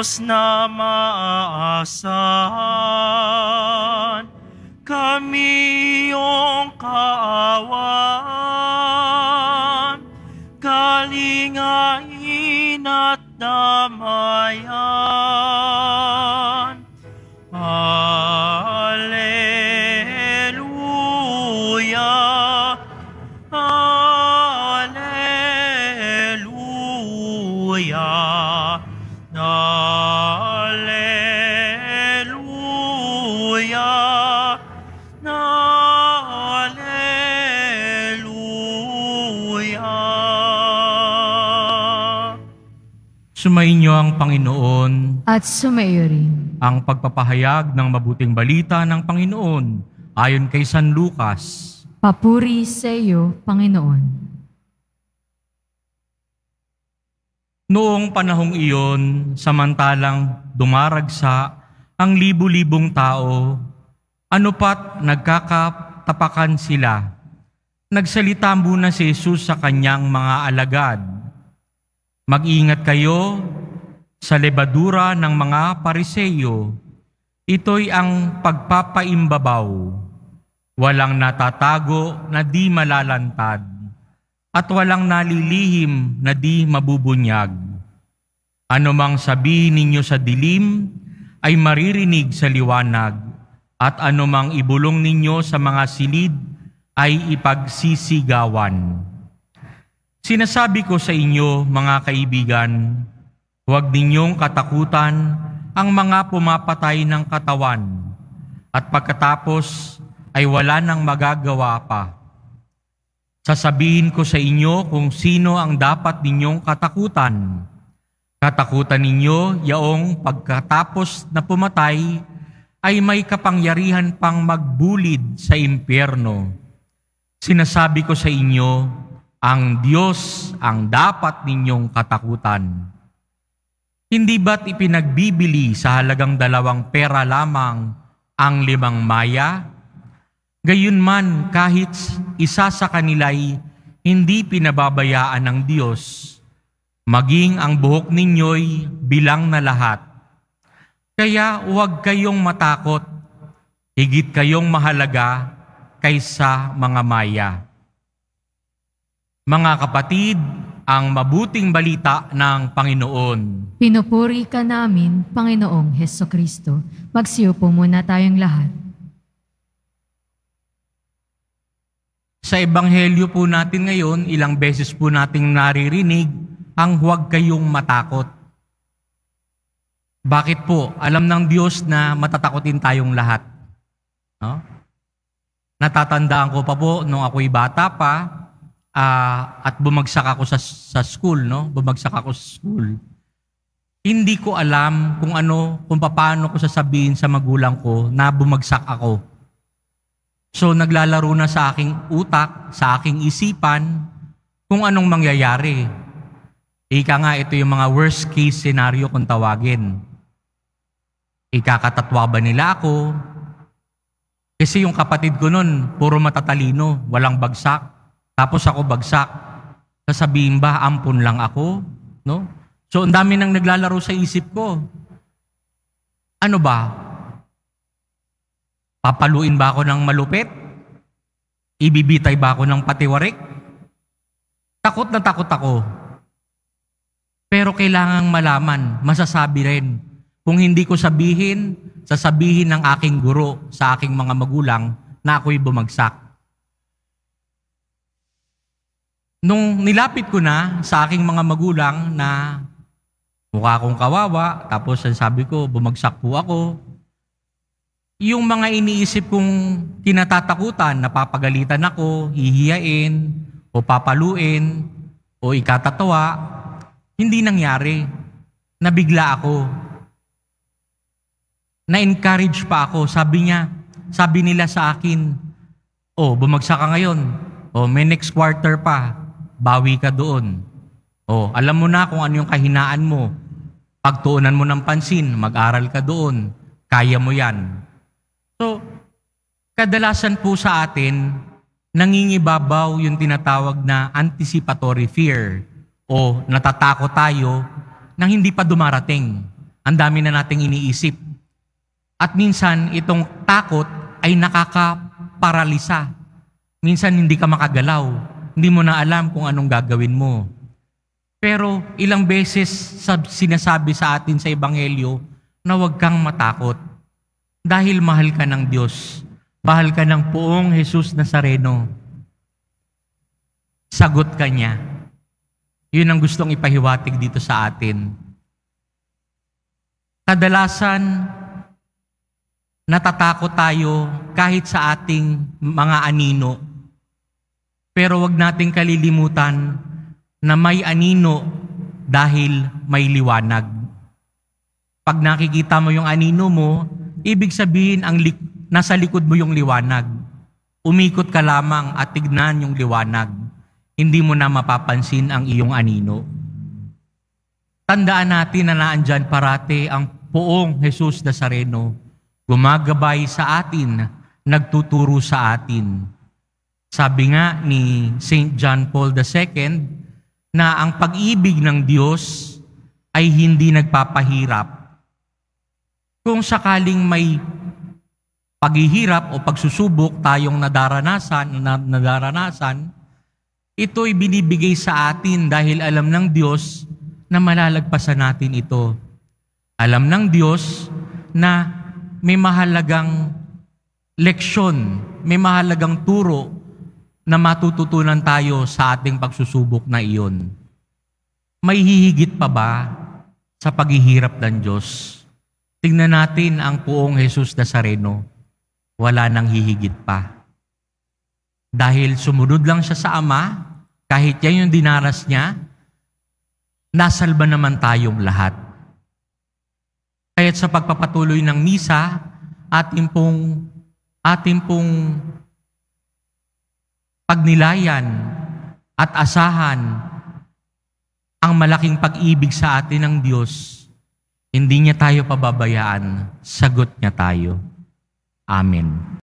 Diyos na maaasahan, kami iyong kaawan, kalingain at damayan. Alleluia, Alleluia, Alleluia, Alleluia. Sumainyo ang Panginoon At sumaiyo rin. ang pagpapahayag ng mabuting balita ng Panginoon ayon kay San Lucas. Papuri sa iyo, Panginoon. Noong panahong iyon, samantalang dumaragsa ang libu-libong tao, anupat nagkakatapakan sila. Nagsalita muna si Jesus sa kanyang mga alagad. Mag-ingat kayo sa lebadura ng mga Pariseyo. Ito'y ang pagpapaimbabaw, walang natatago na di malalantad, at walang nalilihim na di mabubunyag. Ano mang sabihin ninyo sa dilim ay maririnig sa liwanag, at ano mang ibulong ninyo sa mga silid ay ipagsisigawan. Sinasabi ko sa inyo, mga kaibigan, huwag ninyong katakutan ang mga pumapatay ng katawan, at pagkatapos ay wala nang magagawa pa. Sasabihin ko sa inyo kung sino ang dapat ninyong katakutan. Katakutan ninyo yaong pagkatapos na pumatay ay may kapangyarihan pang magbulid sa impyerno. Sinasabi ko sa inyo, ang Diyos ang dapat ninyong katakutan. Hindi ba't ipinagbibili sa halagang 2 pera lamang ang 5 maya? Gayunman kahit isa sa kanila'y hindi pinababayaan ng Diyos, maging ang buhok ninyo'y bilang na lahat. Kaya huwag kayong matakot, higit kayong mahalaga kaysa mga maya. Mga kapatid, ang mabuting balita ng Panginoon. Pinupuri ka namin, Panginoong Hesukristo. Magsiupo muna tayong lahat. Sa ebanghelyo po natin ngayon, ilang beses po nating naririnig ang huwag kayong matakot. Bakit po? Alam ng Diyos na matatakotin tayong lahat. No? Natatandaan ko pa po nung ako'y bata pa, at bumagsak ako sa school, no? Bumagsak ako sa school. Hindi ko alam kung paano ko sasabihin sa magulang ko na bumagsak ako. So naglalaro na sa aking utak, sa aking isipan, kung anong mangyayari. Ika nga, ito yung mga worst case scenario kung tawagin. Ikakatatwa ba nila ako? Kasi yung kapatid ko nun, puro matatalino, walang bagsak. Tapos ako bagsak. Sasabihin ba, ampun lang ako? No? So, ang dami nang naglalaro sa isip ko. Ano ba? Papaluin ba ako ng malupit? Ibibitay ba ako ng patiwarik? Takot na takot ako. Pero kailangang malaman, masasabi rin. Kung hindi ko sabihin, sasabihin ng aking guro sa aking mga magulang na ako'y bumagsak. Nung nilapit ko na sa aking mga magulang na mukha akong kawawa, tapos sabi ko, bumagsak po ako. Yung mga iniisip kong kinatatakutan, napapagalitan ako, hihiyain, o papaluin, o ikatatawa, hindi nangyari. Nabigla ako. Na-encourage pa ako. Sabi nila sa akin, oh, bumagsak ka ngayon. Oh, may next quarter pa. Bawi ka doon. Oh, alam mo na kung ano yung kahinaan mo. Pagtuunan mo ng pansin, mag-aral ka doon. Kaya mo yan. So, kadalasan po sa atin, nangingibabaw yung tinatawag na anticipatory fear o natatakot tayo nang hindi pa dumarating. Ang dami na nating iniisip. At minsan, itong takot ay nakakaparalisa. Minsan, hindi ka makagalaw. Hindi mo na alam kung anong gagawin mo. Pero ilang beses sinasabi sa atin sa Ebanghelyo na huwag kang matakot. Dahil mahal ka ng Diyos. Mahal ka ng Poong Jesus Nazareno. Sagot ka niya. Yun ang gustong ipahiwatig dito sa atin. Kadalasan, natatakot tayo kahit sa ating mga anino. Pero wag nating kalilimutan na may anino dahil may liwanag. Pag nakikita mo yung anino mo, ibig sabihin nasa likod mo yung liwanag. Umikot ka lamang at tignan yung liwanag. Hindi mo na mapapansin ang iyong anino. Tandaan natin na naandyan parate ang Poong Jesus Nazareno, gumagabay sa atin, nagtuturo sa atin. Sabi nga ni St. John Paul II na ang pag-ibig ng Diyos ay hindi nagpapahirap. Kung sakaling may paghihirap o pagsusubok tayong nadaranasan, ito'y binibigay sa atin dahil alam ng Diyos na malalagpasan natin ito. Alam ng Diyos na may mahalagang leksyon, may mahalagang turo na matututunan tayo sa ating pagsusubok na iyon. May hihigit pa ba sa paghihirap ng Diyos? Tingnan natin ang Poong Jesus Nazareno. Wala nang hihigit pa. Dahil sumunod lang siya sa Ama, kahit yan yung dinaras niya, nasalba naman tayong lahat. Kaya't sa pagpapatuloy ng misa, ating pong pagnilayan at asahan ang malaking pag-ibig sa atin ng Diyos. Hindi niya tayo pababayaan, sagot niya tayo. Amen.